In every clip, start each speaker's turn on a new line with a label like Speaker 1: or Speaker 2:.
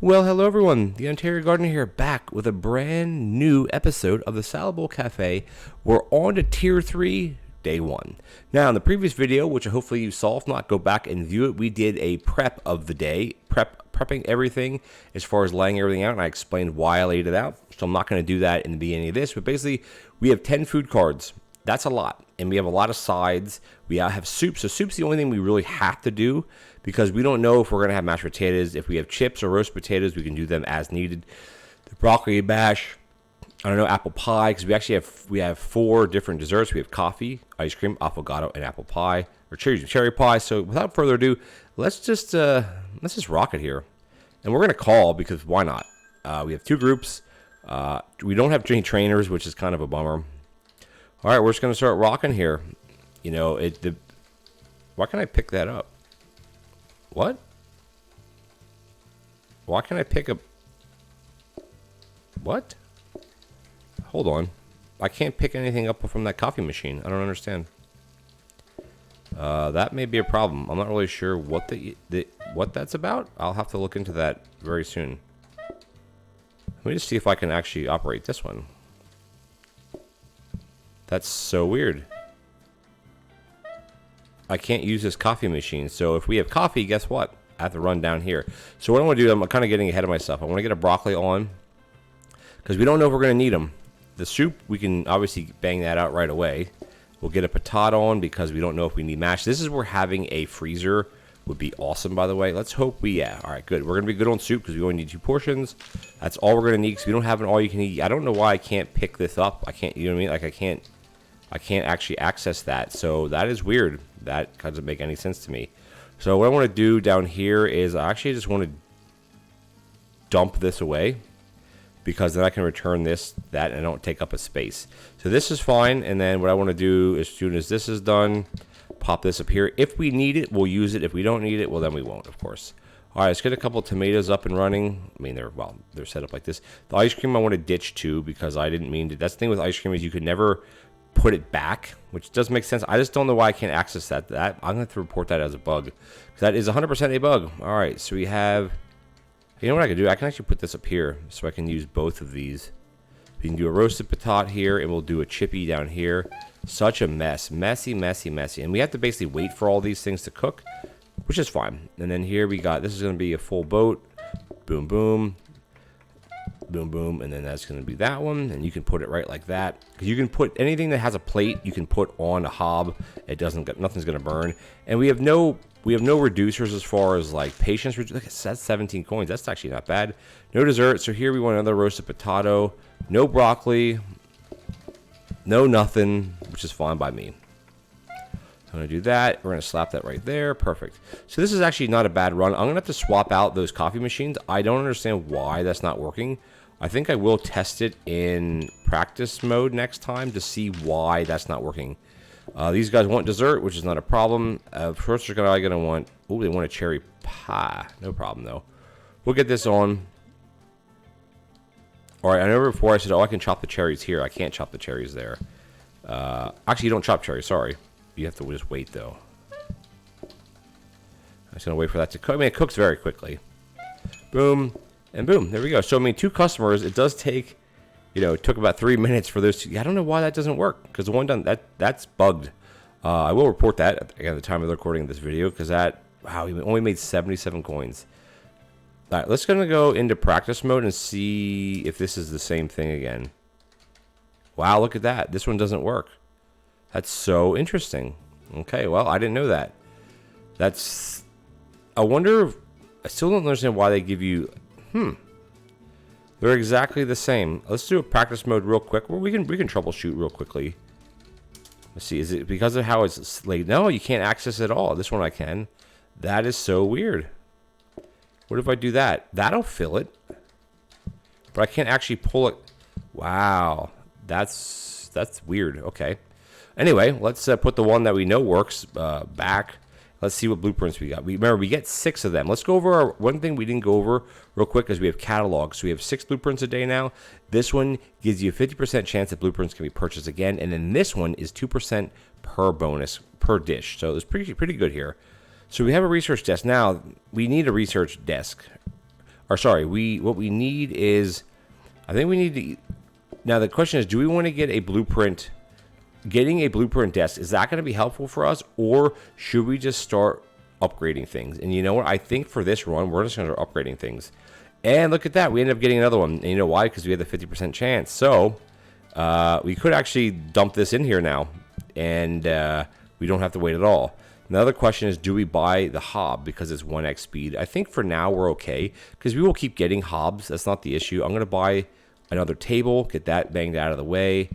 Speaker 1: Well, hello everyone. The Ontario Gardener here, back with a brand new episode of the Salad Bowl Cafe. We're on to Tier 3, Day 1. Now, in the previous video, which hopefully you saw, if not, go back and view it, we did a prep of the day, prepping everything as far as laying everything out, and I explained why I laid it out. So I'm not going to do that in the beginning of this, but basically, we have 10 food cards. That's a lot, and we have a lot of sides. We have soup, so soup's the only thing we really have to do because we don't know if we're going to have mashed potatoes. If we have chips or roast potatoes, we can do them as needed. The broccoli bash, I don't know, apple pie, because we have 4 different desserts. We have coffee, ice cream, affogato, and apple pie, or cherry pie. So without further ado, let's just rock it here, and we're going to call because why not? We have 2 groups. We don't have any trainers, which is kind of a bummer. All right, we're just going to start rocking here. You know, why can't I pick that up? What? Why can't I pick up? What? Hold on. I can't pick anything up from that coffee machine. I don't understand. That may be a problem. I'm not really sure what what that's about. I'll have to look into that very soon. Let me just see if I can actually operate this one. That's so weird. I can't use this coffee machine. So if we have coffee, guess what? I have to run down here. So what I want to do, I'm kind of getting ahead of myself. I want to get a broccoli on because we don't know if we're going to need them. The soup, we can obviously bang that out right away. We'll get a potato on because we don't know if we need mash. This is where having a freezer would be awesome, by the way. Let's hope yeah. All right, good. We're going to be good on soup because we only need 2 portions. That's all we're going to need because we don't have an all-you-can-eat. I don't know why I can't pick this up. I can't, you know what I mean? Like, I can't actually access that. So that is weird. That doesn't make any sense to me. So what I want to do down here is I actually just want to dump this away because then I can return that, and I don't take up a space. So this is fine. And then what I want to do as soon as this is done, pop this up here. If we need it, we'll use it. If we don't need it, well, then we won't, of course. All right, let's get a couple of tomatoes up and running. I mean, they're set up like this. The ice cream I want to ditch too because I didn't mean to. That's the thing with ice cream is you could never put it back, which does make sense. I just don't know why I can't access that. I'm going to have to report that as a bug because that is 100% a bug. All right, so we have, you know what I can do? I can actually put this up here so I can use both of these. We can do a roasted potato here, and we'll do a chippy down here. Such a mess. Messy. And we have to basically wait for all these things to cook, which is fine. And then here we got, this is going to be a full boat. Boom, boom. Boom, boom, and then that's going to be that one, and you can put it right like that. Because you can put anything that has a plate, you can put on a hob. It doesn't, nothing's going to burn. And we have no reducers as far as like patience. Look, it says 17 coins. That's actually not bad. No dessert. So here we want another roasted potato. No broccoli. No nothing, which is fine by me. I'm going to do that. We're going to slap that right there. Perfect. So this is actually not a bad run. I'm going to have to swap out those coffee machines. I don't understand why that's not working. I think I will test it in practice mode next time to see why that's not working. These guys want dessert, which is not a problem. First, they're going to want, oh, they want a cherry pie. No problem, though. We'll get this on. All right, I know before I said, oh, I can chop the cherries here. I can't chop the cherries there. Actually, you don't chop cherries. Sorry. You have to just wait, though. I'm just going to wait for that to cook. I mean, it cooks very quickly. Boom. And boom. There we go. So, I mean, 2 customers. It does take, you know, it took about 3 minutes for those 2. I don't know why that doesn't work. Because the one done, that's bugged. I will report that at the time of the recording of this video. Because that, wow, we only made 77 coins. All right, let's go into practice mode and see if this is the same thing again. Wow, look at that. This one doesn't work. That's so interesting. Okay, well, I didn't know that. I wonder, I still don't understand why they give you, they're exactly the same. Let's do a practice mode real quick. Well, we can troubleshoot real quickly. Let's see, is it because of how it's laid? No, you can't access it at all. This one I can. That is so weird. What if I do that? That'll fill it. But I can't actually pull it. Wow, that's weird. Okay. Anyway, let's put the one that we know works back. Let's see what blueprints we got. Remember, we get 6 of them. Let's go over one thing we didn't go over real quick is we have catalogs. So we have 6 blueprints a day now. This one gives you a 50% chance that blueprints can be purchased again. And then this one is 2% per bonus per dish. So it's pretty good here. So we have a research desk. Now, we need a research desk. or sorry, what we need is, I think we need to, now the question is, do we want to get a blueprint? Getting a blueprint desk, is that going to be helpful for us, or should we just start upgrading things? And you know what? I think for this run, we're just going to start upgrading things. And look at that. We ended up getting another one. And you know why? Because we had the 50% chance. So we could actually dump this in here now, and we don't have to wait at all. Another question is, do we buy the hob because it's 1x speed? I think for now we're okay, because we will keep getting hobs. That's not the issue. I'm going to buy another table, get that banged out of the way.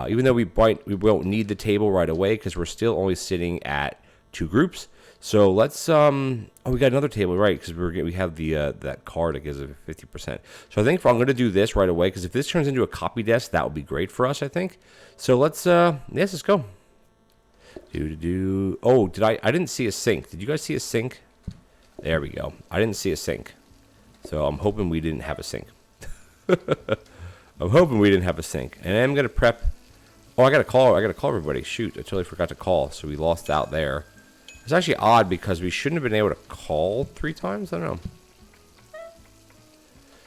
Speaker 1: Even though we won't need the table right away, because we're still only sitting at 2 groups. So let's oh, we got another table, right? Because we have the that card that gives it 50%. So I think I'm going to do this right away, because if this turns into a copy desk, that would be great for us, I think. So let's yes, let's go. Oh, I didn't see a sink. Did you guys see a sink? There we go. I didn't see a sink, so I'm hoping we didn't have a sink. I'm hoping we didn't have a sink. And I'm gonna prep. Oh, I gotta call everybody. Shoot, I totally forgot to call, so we lost out there. It's actually odd, because we shouldn't have been able to call 3 times. I don't know.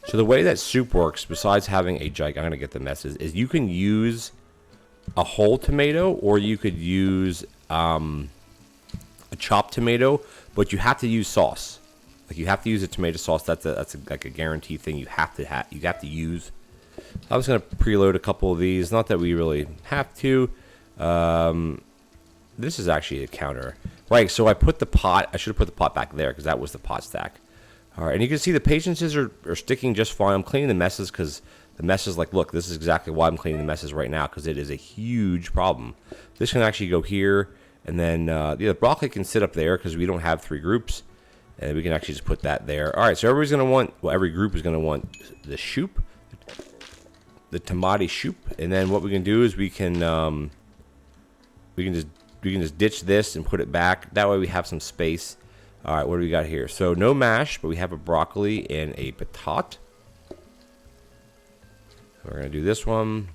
Speaker 1: So the way that soup works, besides having a I'm gonna get the messes, is you can use a whole tomato, or you could use a chopped tomato, but you have to use sauce. Like, you have to use a tomato sauce. That's like a guaranteed thing. You have to use. I was going to preload a couple of these. Not that we really have to. This is actually a counter. Right, so I put the pot. I should have put the pot back there, because that was the pot stack. All right, and you can see the patiences are sticking just fine. I'm cleaning the messes, because the messes, like, look, this is exactly why I'm cleaning the messes right now, because it is a huge problem. This can actually go here, and then the broccoli can sit up there, because we don't have 3 groups. And we can actually just put that there. All right, so everybody's going to want, well, every group is going to want the soup. The tomato soup, and then what we can do is we can just ditch this and put it back. That way we have some space. All right, what do we got here? So no mash, but we have a broccoli and a patat. We're gonna do this one,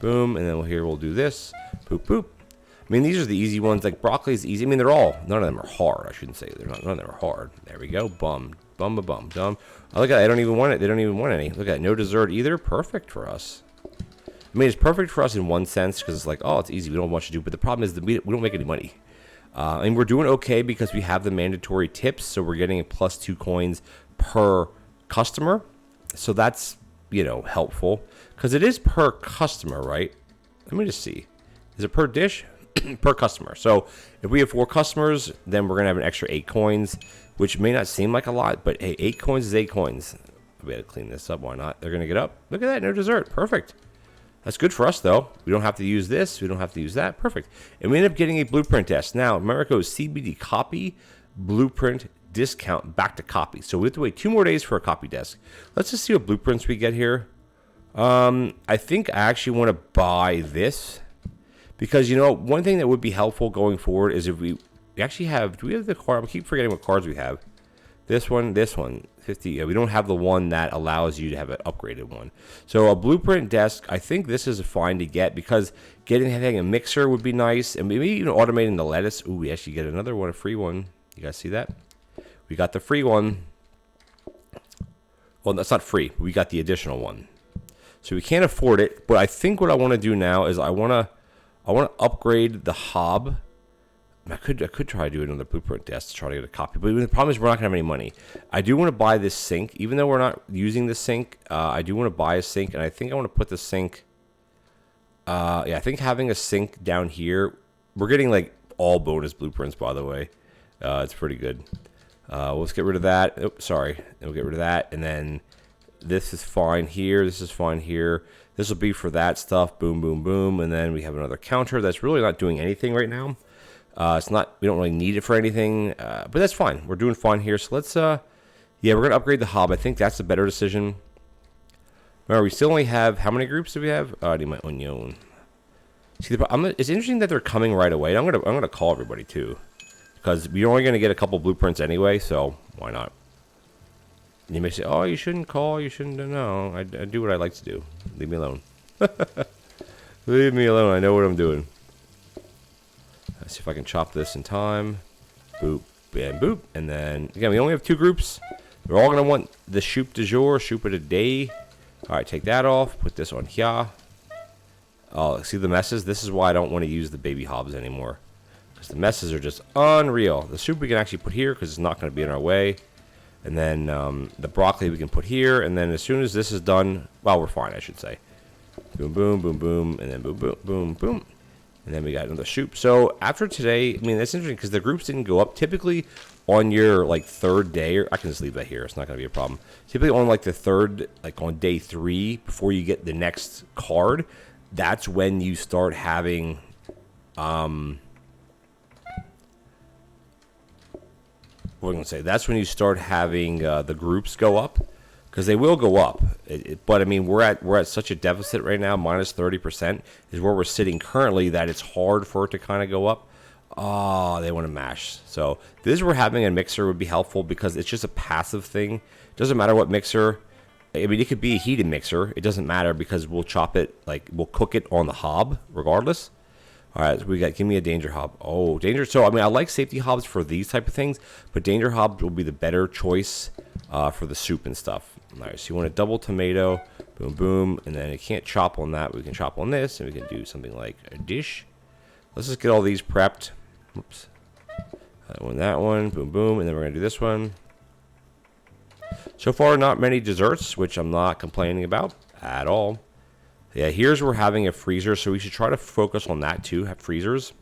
Speaker 1: boom, and then we'll do this, boop boop. I mean, these are the easy ones. Like, broccoli is easy. I mean, none of them are hard. I shouldn't say none of them are hard. There we go. Bum. Bum. Oh, look at that. They don't even want it. They don't even want any. Look at that. No dessert either. Perfect for us. I mean, it's perfect for us in one sense, because it's like, oh, it's easy. We don't have much to do. But the problem is that we don't make any money. And we're doing okay because we have the mandatory tips. So we're getting +2 coins per customer. So that's, helpful. Because it is per customer, right? Let me just see. Is it per dish? Per customer. So if we have 4 customers, then we're going to have an extra 8 coins, which may not seem like a lot, but hey, 8 coins is 8 coins. We had to clean this up. Why not? They're going to get up. Look at that. No dessert. Perfect. That's good for us, though. We don't have to use this. We don't have to use that. Perfect. And we end up getting a blueprint desk. Now, remember, it goes CBD copy, blueprint, discount, back to copy. So we have to wait 2 more days for a copy desk. Let's just see what blueprints we get here. I think I actually want to buy this. Because, one thing that would be helpful going forward is if we actually have, do we have the card? I keep forgetting what cards we have. This one, 50. We don't have the one that allows you to have an upgraded one. So a blueprint desk, I think this is fine to get, because having a mixer would be nice. And maybe even automating the lettuce. Ooh, we actually get another one, a free one. You guys see that? We got the free one. Well, that's not free. We got the additional one. So we can't afford it. But I think what I want to do now is I want to upgrade the hob. I could try to do another blueprint desk to try to get a copy. But the problem is we're not going to have any money. I do want to buy this sink. Even though we're not using the sink, I do want to buy a sink. And I think I want to put the sink... yeah, I think having a sink down here... We're getting, like, all bonus blueprints, by the way. It's pretty good. Let's get rid of that. Oh, sorry. We'll get rid of that. And then this is fine here. This is fine here. This will be for that stuff. Boom, boom, boom. And then we have another counter that's really not doing anything right now. It's not, we don't really need it for anything, but that's fine. We're doing fine here. So let's, yeah, we're going to upgrade the hob. I think that's a better decision. Remember, we still only have, how many groups do we have? I need my onion. See, it's interesting that they're coming right away. I'm gonna call everybody too, because we're only going to get a couple blueprints anyway, so why not? And you may say, oh, you shouldn't call, you shouldn't, no, I do what I like to do. Leave me alone. Leave me alone, I know what I'm doing. Let's see if I can chop this in time. Boop, and boop. And then, again, we only have 2 groups. We're all going to want the soup du jour, soup of the day. All right, take that off. Put this on here. Oh, see the messes? This is why I don't want to use the baby hobs anymore. Because the messes are just unreal. The soup we can actually put here because it's not going to be in our way. And then the broccoli we can put here. And then as soon as this is done, well, we're fine, I should say. Boom, boom, boom, boom. And then boom, boom, boom, boom. And then we got another soup. So after today, I mean, that's interesting because the groups didn't go up. Typically on your like third day, or I can just leave that here. It's not going to be a problem. Typically on like the third, like on day 3, before you get the next card, that's when you start having, what am I going to say? That's when you start having the groups go up. Because they will go up, but I mean we're at such a deficit right now, minus 30% is where we're sitting currently, that it's hard for it to kind of go up. Oh, they want to mash. So this is where having a mixer would be helpful because it's just a passive thing. It doesn't matter what mixer. I mean, it could be a heated mixer. It doesn't matter because we'll chop it, like we'll cook it on the hob regardless. All right, so we got, give me a danger hob. Oh, danger. So I mean, I like safety hobs for these type of things, but danger hobs will be the better choice for the soup and stuff. All right, so you want a double tomato, boom, boom, and then it can't chop on that. We can chop on this, and we can do something like a dish. Let's just get all these prepped. Oops. That one, boom, boom, and then we're going to do this one. So far, not many desserts, which I'm not complaining about at all. Yeah, here's where we're having a freezer, so we should try to focus on that too, have freezers.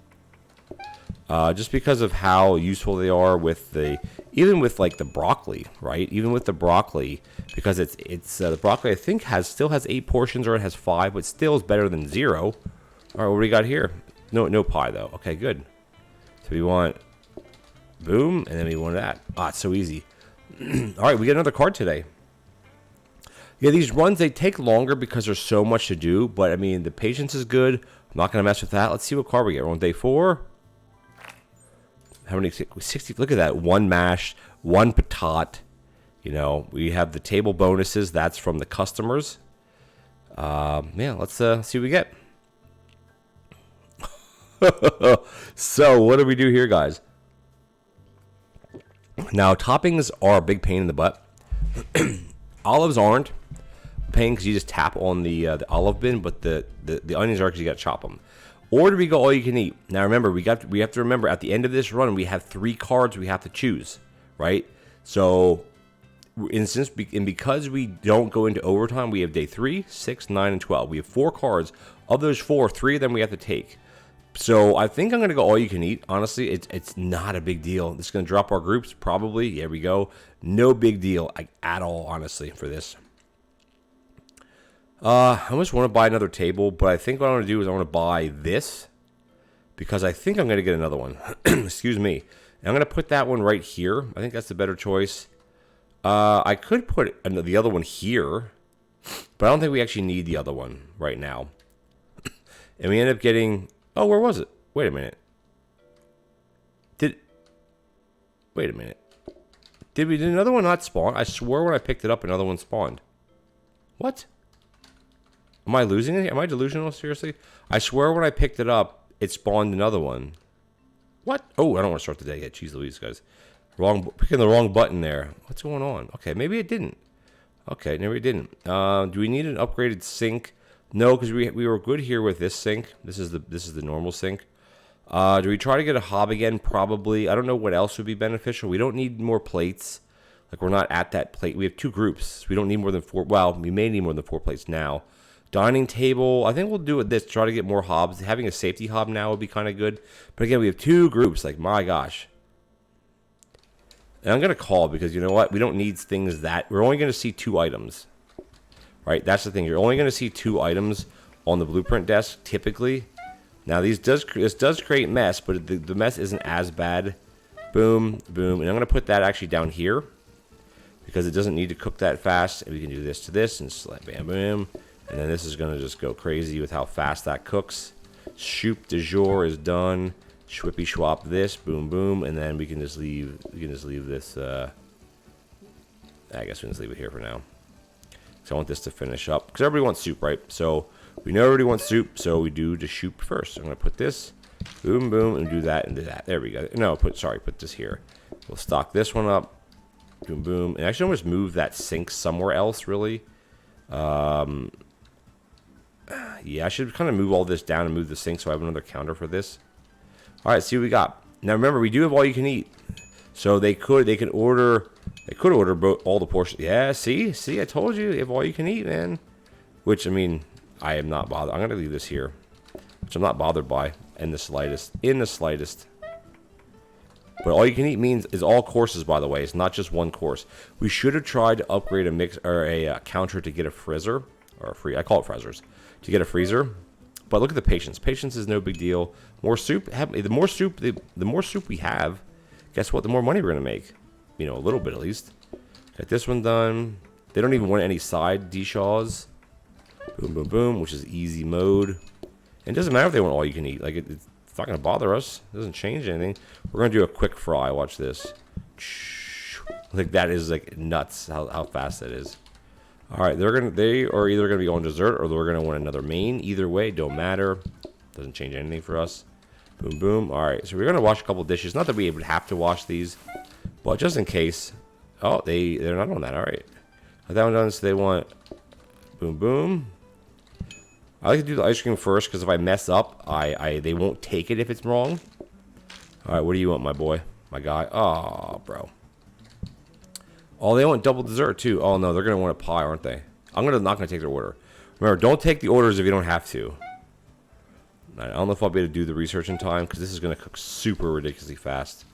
Speaker 1: Just because of how useful they are with the, even with like the broccoli, right? Even with the broccoli, because it's the broccoli I think still has 8 portions, or it has 5, but still is better than 0. All right, what do we got here? No pie though. Okay, good. So we want boom, and then we want that. Ah, it's so easy. All right, we get another card today. Yeah, these runs, they take longer because there's so much to do, but I mean the patience is good. I'm not gonna mess with that. Let's see what card we get. We're on day 4. How many? 60. Look at that. 1 mash, 1 patat. You know, we have the table bonuses. That's from the customers. Yeah, let's see what we get. So, what do we do here, guys? Now, toppings are a big pain in the butt. Olives aren't a pain because you just tap on the olive bin, but the onions are because you got to chop them. Or do we go all you can eat? Now remember, we have to remember at the end of this run we have 3 cards we have to choose, right? So, because we don't go into overtime, we have day 3, 6, 9, and 12. We have 4 cards. Of those 4, 3 of them we have to take. So I think I'm gonna go all you can eat. Honestly, it's not a big deal. It's gonna drop our groups probably. Here we go. No big deal at all, honestly, for this. I almost want to buy another table, but I think what I want to do is I want to buy this because I think I'm going to get another one. Excuse me. And I'm going to put that one right here. I think that's the better choice. I could put the other one here, but I don't think we actually need the other one right now. And we end up getting... Oh, where was it? Wait a minute. Wait a minute. Did another one not spawn? I swore when I picked it up, another one spawned. What? Am I losing it? Am I delusional? Seriously? I swear when I picked it up, it spawned another one. What? Oh, I don't want to start the day yet. Jeez Louise, guys. Picking the wrong button there. What's going on? Okay, maybe it didn't. Okay, maybe it didn't. Do we need an upgraded sink? No, because we were good here with this sink. This is the normal sink. Do we try to get a hob again? Probably. I don't know what else would be beneficial. We don't need more plates. Like, we're not at that plate. We have 2 groups. We don't need more than 4. Well, we may need more than 4 plates now. Dining table, I think we'll do it this, try to get more hobs. Having a safety hob now would be kind of good. But again, we have 2 groups, like my gosh. And I'm going to call because you know what? We don't need things that, we're only going to see 2 items. Right? That's the thing. You're only going to see 2 items on the blueprint desk, typically. Now, this does create mess, but the mess isn't as bad. Boom, boom. And I'm going to put that actually down here because it doesn't need to cook that fast. And we can do this to this and slap, bam, boom. And then this is going to just go crazy with how fast that cooks. Soup du jour is done. Schwippy schwap this, boom, boom. And then we can just leave this. I guess we can just leave it here for now. So I want this to finish up. Because everybody wants soup, right? So we know everybody wants soup, so we do the soup first. I'm going to put this, boom, boom, and do that and do that. There we go. No, put this here. We'll stock this one up. Boom, boom. And actually, I'm going to move that sink somewhere else, really. Yeah, I should kind of move all this down and move the sink so I have another counter for this. All right, see what we got. Now, remember, we do have all you can eat. So they could order all the portions. Yeah, see, I told you, they have all you can eat, man. Which, I mean, I am not bothered. I'm going to leave this here, which I'm not bothered by in the slightest. But all you can eat is all courses, by the way. It's not just one course. We should have tried to upgrade a mix or a counter to get a freezer or I call it freezers to get a freezer. But look at the patience. Patience is no big deal. More soup. The more soup we have, guess what? The more money we're gonna make. You know, a little bit at least. Got this one done. They don't even want any side deshaws. Boom, boom, boom, which is easy mode. And it doesn't matter if they want all you can eat. Like it's not gonna bother us. It doesn't change anything. We're gonna do a quick fry. Watch this. Like that is like nuts. How fast that is. All right, they are either gonna be on dessert or they're gonna want another main. Either way, don't matter. Doesn't change anything for us. Boom, boom. All right, so we're gonna wash a couple dishes. Not that we would have to wash these, but just in case. Oh, they're not on that. All right, got that one done. So they want boom, boom. I like to do the ice cream first because if I mess up, they won't take it if it's wrong. All right, what do you want, my boy, my guy? Oh, bro. Oh, they want double dessert too. Oh no, they're gonna want a pie, aren't they? I'm not gonna take their order. Remember, don't take the orders if you don't have to. I don't know if I'll be able to do the research in time because this is gonna cook super ridiculously fast.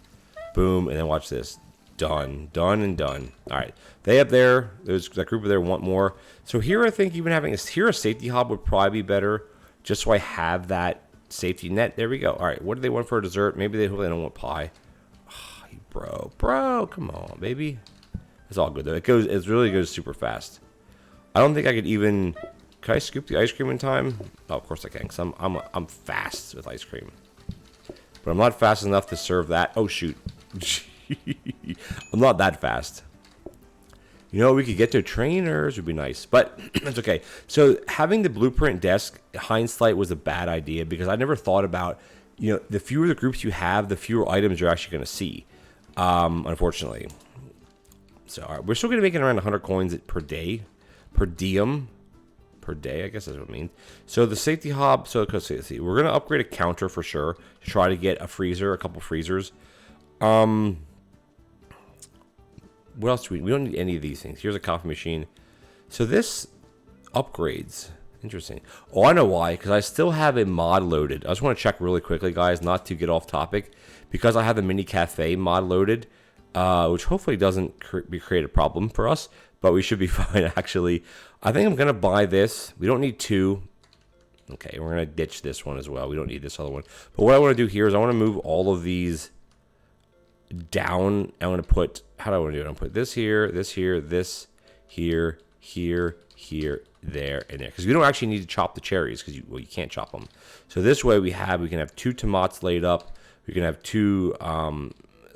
Speaker 1: Boom, and then watch this. Done, done, and done. All right, they up there. There's that group of there want more. So here, I think even having a safety hob would probably be better, just so I have that safety net. There we go. All right, what do they want for a dessert? Maybe they don't want pie. Oh, bro, come on, baby. It's all good though. It really goes super fast. I don't think I could even. Can I scoop the ice cream in time? Oh, of course I can. Cause I'm fast with ice cream, but I'm not fast enough to serve that. Oh shoot, I'm not that fast. You know, we could get to trainers would be nice, but it's okay. So having the blueprint desk, hindsight was a bad idea because I never thought about, you know, the fewer the groups you have, the fewer items you're actually going to see. Unfortunately. So all right, we're still going to be making around 100 coins per day, per diem, per day. I guess that's what it means. So the safety hob. So let's see, we're going to upgrade a counter for sure to try to get a freezer, a couple freezers. What else do we don't need any of these things. Here's a coffee machine. So this upgrades. Interesting. Oh, I know why. Because I still have a mod loaded. I just want to check really quickly, guys, not to get off topic. Because I have the mini cafe mod loaded. Which hopefully doesn't create a problem for us, but we should be fine, actually. I think I'm going to buy this. We don't need two. Okay, we're going to ditch this one as well. We don't need this other one. But what I want to do here is I want to move all of these down. I want to put, how do I want to do it? I'm going to put this here, this here, here, there, and there. Because we don't actually need to chop the cherries because you can't chop them. So this way we can have 2 tomatoes laid up. We can have 2...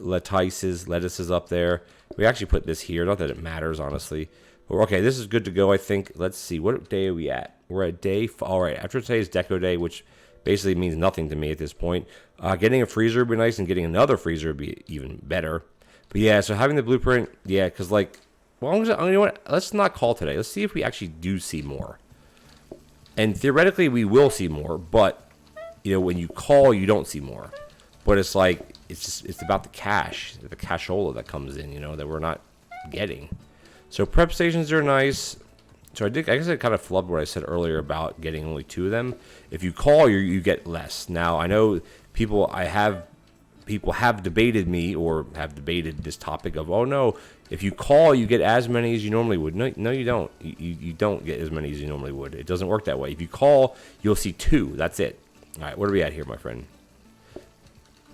Speaker 1: lettuces up there. We actually put this here, not that it matters honestly, but okay, this is good to go. I think. Let's see, what day are we at? We're at day all right, after today's deco day, which basically means nothing to me at this point. Getting a freezer would be nice, and getting another freezer would be even better. But yeah, so having the blueprint, yeah, because like, well, you know what, let's not call today. Let's see if we actually do see more, and theoretically we will see more, but you know, when you call you don't see more. But it's like, it's about the cash, the cashola that comes in, you know, that we're not getting. So prep stations are nice. So I guess I kind of flubbed what I said earlier about getting only 2 of them. If you call, you get less. Now I know people have debated me or have debated this topic of, oh no, if you call, you get as many as you normally would. No, you don't. You don't get as many as you normally would. It doesn't work that way. If you call, you'll see 2. That's it. All right, what are we at here, my friend?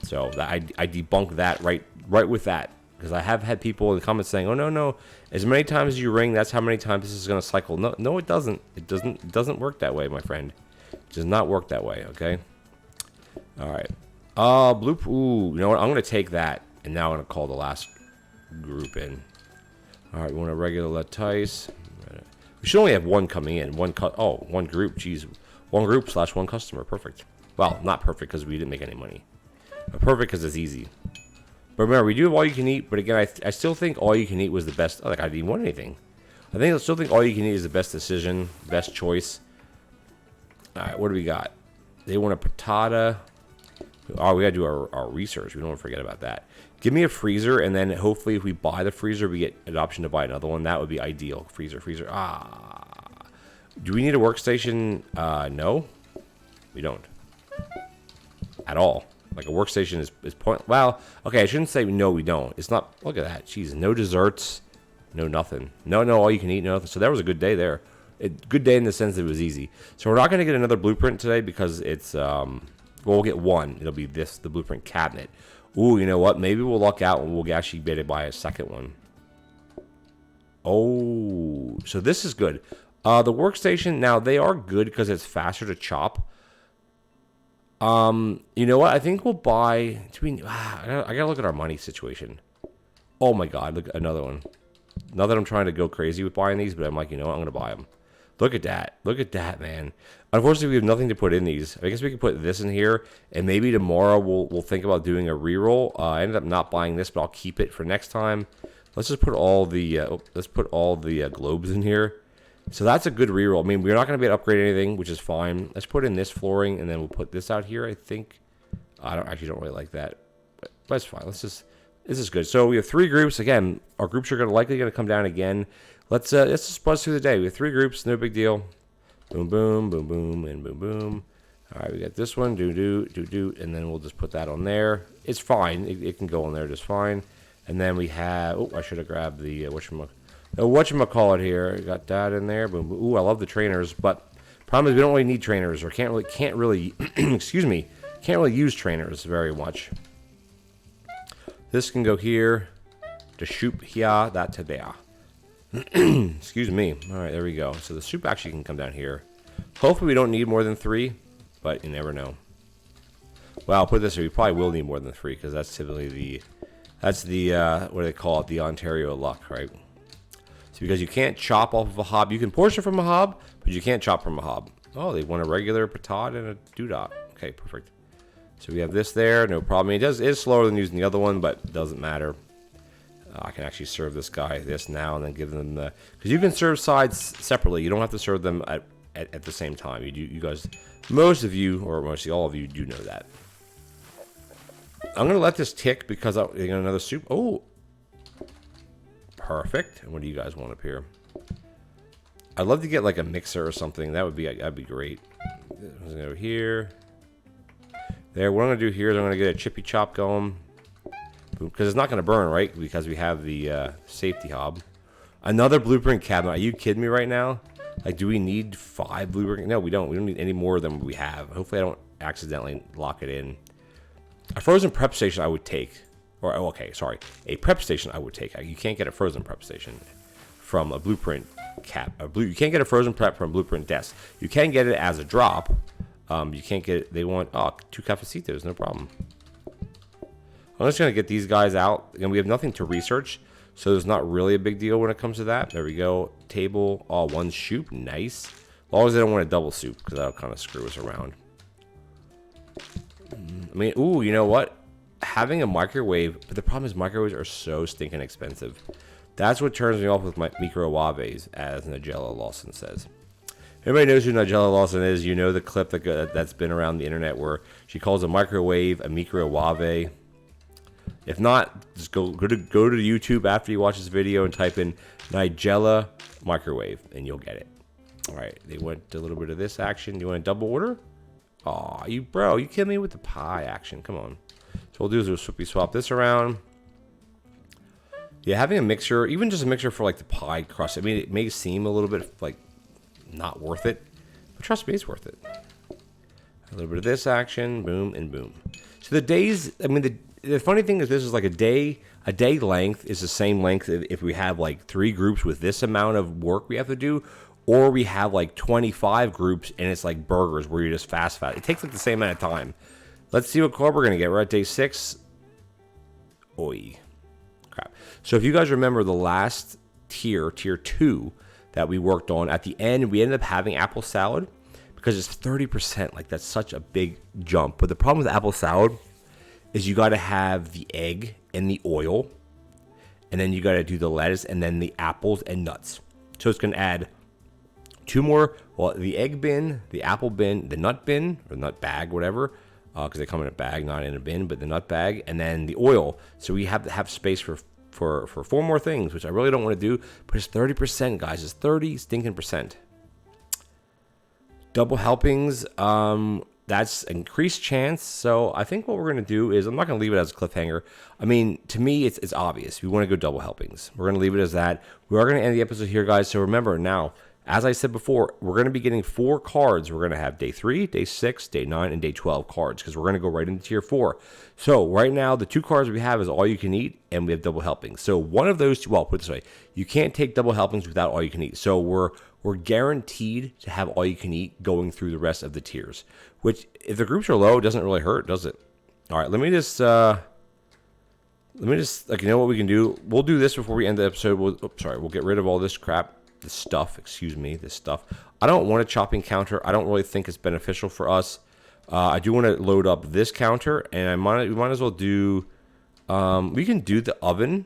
Speaker 1: So I debunk that right with that, because I have had people in the comments saying, "Oh no, as many times as you ring, that's how many times this is going to cycle." No, it doesn't. It doesn't work that way, my friend. It does not work that way. Okay. All right. Blue. Ooh, you know what? I'm going to take that, and now I'm going to call the last group in. All right. We want a regular lettuce. We should only have one coming in. One group. Jeez, one group / one customer. Perfect. Well, not perfect because we didn't make any money. But perfect because it's easy. But remember, we do have all you can eat. But again, I still think all you can eat was the best. Oh, like I didn't want anything. I still think all you can eat is the best decision, best choice. All right, what do we got? They want a patata. Oh, we got to do our research. We don't want to forget about that. Give me a freezer, and then hopefully if we buy the freezer, we get an option to buy another one. That would be ideal. Freezer. Do we need a workstation? No, we don't. At all. Like a workstation is point. Well, okay, I shouldn't say no, we don't. It's not. Look at that. Jeez, no desserts, no nothing. No, all you can eat, no nothing. So that was a good day there. Good day in the sense that it was easy. So we're not going to get another blueprint today because it's well, we'll get one. It'll be the blueprint cabinet. Ooh, you know what? Maybe we'll luck out and we'll actually be able to buy a second one. Oh, so this is good. The workstation, now they are good because it's faster to chop. You know what? I think we'll buy. I gotta look at our money situation. Oh my God! Look, another one. Not that I'm trying to go crazy with buying these, but I'm like, you know what? I'm gonna buy them. Look at that! Look at that, man. Unfortunately, we have nothing to put in these. I guess we can put this in here, and maybe tomorrow we'll think about doing a reroll. I ended up not buying this, but I'll keep it for next time. Let's just put all the globes in here. So that's a good reroll. I mean, we're not going to be able to upgrade anything, which is fine. Let's put in this flooring, and then we'll put this out here. I think I don't really like that, but that's fine. This is good. So we have 3 groups. Again, our groups are likely going to come down again. Let's just buzz through the day. We have 3 groups. No big deal. Boom, boom, boom, boom, and boom, boom. All right, we got this one. Do, and then we'll just put that on there. It's fine. It can go on there just fine. And then we have. Oh, I should have grabbed the whatchamacallit here. Got that in there. Boom, boom. Ooh, I love the trainers, but problem is we don't really need trainers, or can't really excuse me, can't really use trainers very much. This can go here. The soup here, that to there. Excuse me. All right, there we go. So the soup actually can come down here. Hopefully we don't need more than 3, but you never know. Well, I'll put this here. We probably will need more than 3 because that's typically what do they call it? The Ontario luck, right? So because you can't chop off of a hob. You can portion from a hob, but you can't chop from a hob. Oh, they want a regular patat and a doodah. Okay, perfect. So we have this there, no problem. It is slower than using the other one, but it doesn't matter. I can actually serve this guy this now and then give them the... Because you can serve sides separately. You don't have to serve them at the same time. You guys, most of you, or mostly all of you, do know that. I'm going to let this tick because I got another soup. Oh, perfect. And what do you guys want up here? I'd love to get like a mixer or something. That'd be great. I'm going to go here. There. What I'm going to do here is I'm going to get a chippy chop going. Because it's not going to burn, right? Because we have the safety hob. Another blueprint cabinet. Are you kidding me right now? Like, do we need 5 blueprint? No, we don't. We don't need any more than we have. Hopefully I don't accidentally lock it in. A frozen prep station I would take. Or, oh, okay, sorry. A prep station I would take. You can't get a frozen prep station from a blueprint you can't get a frozen prep from blueprint desk. You can get it as a drop. You can't get it. They want 2 cafecitos, no problem. I'm just going to get these guys out. Again, we have nothing to research, so there's not really a big deal when it comes to that. There we go. Table, 1 soup. Nice. As long as they don't want a double soup, because that'll kind of screw us around. I mean, ooh, you know what? Having a microwave, but the problem is microwaves are so stinking expensive. That's what turns me off with my microwaves, as Nigella Lawson says. Everybody knows who Nigella Lawson is. You know the clip that's been around the internet where she calls a microwave a microwave. If not, just go to YouTube after you watch this video and type in Nigella microwave, and you'll get it. All right, they want a little bit of this action. You want a double order? Aw, you kidding me with the pie action? Come on. So what we'll do is we'll swap this around. Yeah, having a mixer, even just a mixer for like the pie crust. I mean, it may seem a little bit like not worth it, but trust me, it's worth it. A little bit of this action, boom and boom. So the days, I mean, the funny thing is this is like a day length is the same length if we have like 3 groups with this amount of work we have to do, or we have like 25 groups and it's like burgers where you just fast. It takes like the same amount of time. Let's see what carb we're going to get. We're at day 6. Oi. Crap. So if you guys remember the last tier 2 that we worked on, at the end we ended up having apple salad because it's 30%. Like that's such a big jump. But the problem with apple salad is you got to have the egg and the oil, and then you got to do the lettuce and then the apples and nuts. So it's going to add 2 more, well, the egg bin, the apple bin, the nut bin, or nut bag, whatever, because they come in a bag, not in a bin, but the nut bag, and then the oil. So we have to have space for 4 more things, which I really don't want to do, but it's 30%, guys. It's 30 stinking percent. Double helpings, that's increased chance. So I think what we're going to do is, I'm not going to leave it as a cliffhanger. I mean, to me, it's obvious. We want to go double helpings. We're going to leave it as that. We are going to end the episode here, guys. So remember now, as I said before, we're going to be getting 4 cards. We're going to have day 3, day 6, day 9, and day 12 cards, because we're going to go right into tier 4. So right now, the 2 cards we have is all you can eat, and we have double helpings. So one of those 2, well, put it this way, you can't take double helpings without all you can eat. So we're guaranteed to have all you can eat going through the rest of the tiers, which if the groups are low, it doesn't really hurt, does it? All right, let me just, like, you know what we can do? We'll do this before we end the episode. We'll get rid of all this crap. This stuff. I don't want a chopping counter. I don't really think it's beneficial for us. I do want to load up this counter, and we might as well do, we can do the oven,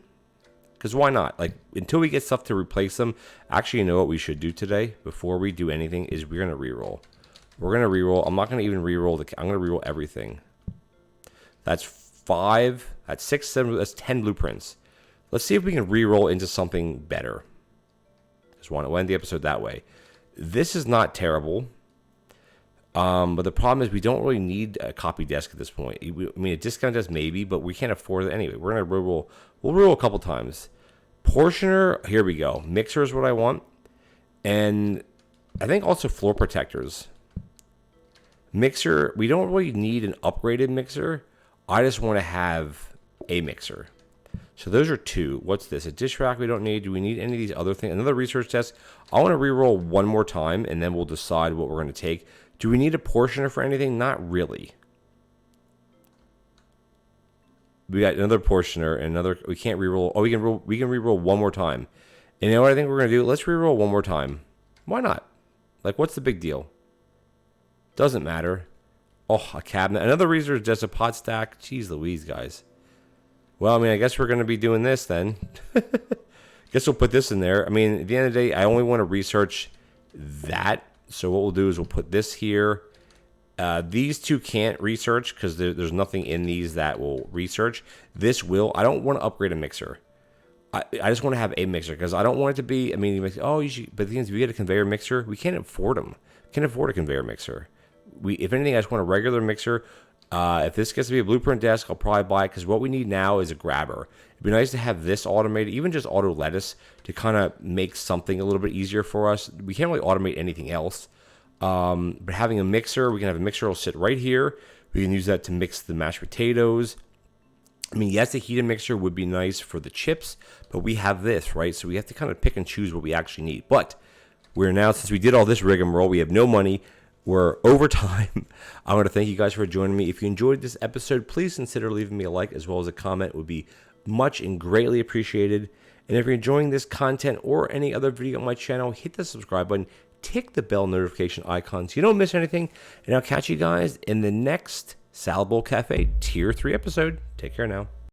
Speaker 1: because why not? Like, until we get stuff to replace them. Actually, you know what we should do today before we do anything is we're going to reroll. We're going to reroll. I'm not going to even reroll I'm going to reroll everything. That's 5, that's 6, 7, that's 10 blueprints. Let's see if we can reroll into something better. Just want to end the episode that way. This is not terrible. But the problem is we don't really need a copy desk at this point. I mean, a discount desk maybe, but we can't afford it anyway. We're going to reroll. We'll reroll a couple times. Portioner, here we go. Mixer is what I want. And I think also floor protectors. Mixer, we don't really need an upgraded mixer. I just want to have a mixer. So those are 2. What's this? A dish rack we don't need. Do we need any of these other things? Another research desk. I want to reroll one more time, and then we'll decide what we're going to take. Do we need a portioner for anything? Not really. We got another portioner and another. We can't reroll. Oh, we can reroll one more time. And you know what I think we're going to do? Let's reroll one more time. Why not? Like, what's the big deal? Doesn't matter. Oh, a cabinet. Another research desk, a pot stack. Jeez Louise, guys. Well, I mean, I guess we're going to be doing this then. Guess we'll put this in there. I mean, at the end of the day, I only want to research that. So what we'll do is we'll put this here. These 2 can't research because there's nothing in these that will research. This will. I don't want to upgrade a mixer. I just want to have a mixer because I don't want it to be, I mean, you might say, oh, you should, but the thing is, if you get a conveyor mixer, we can't afford them. Can't afford a conveyor mixer. If anything, I just want a regular mixer. If this gets to be a blueprint desk, I'll probably buy it because what we need now is a grabber. It'd be nice to have this automated, even just auto lettuce, to kind of make something a little bit easier for us. We can't really automate anything else. But having a mixer, we can have a mixer will sit right here. We can use that to mix the mashed potatoes. I mean, yes, a heated mixer would be nice for the chips, but we have this, right? So we have to kind of pick and choose what we actually need. But we're now, since we did all this rigmarole, we have no money. We're over time. I want to thank you guys for joining me. If you enjoyed this episode, please consider leaving me a like as well as a comment. It would be much and greatly appreciated. And if you're enjoying this content or any other video on my channel, hit the subscribe button, tick the bell notification icon so you don't miss anything. And I'll catch you guys in the next Salad Bowl Cafe Tier 3 episode. Take care now.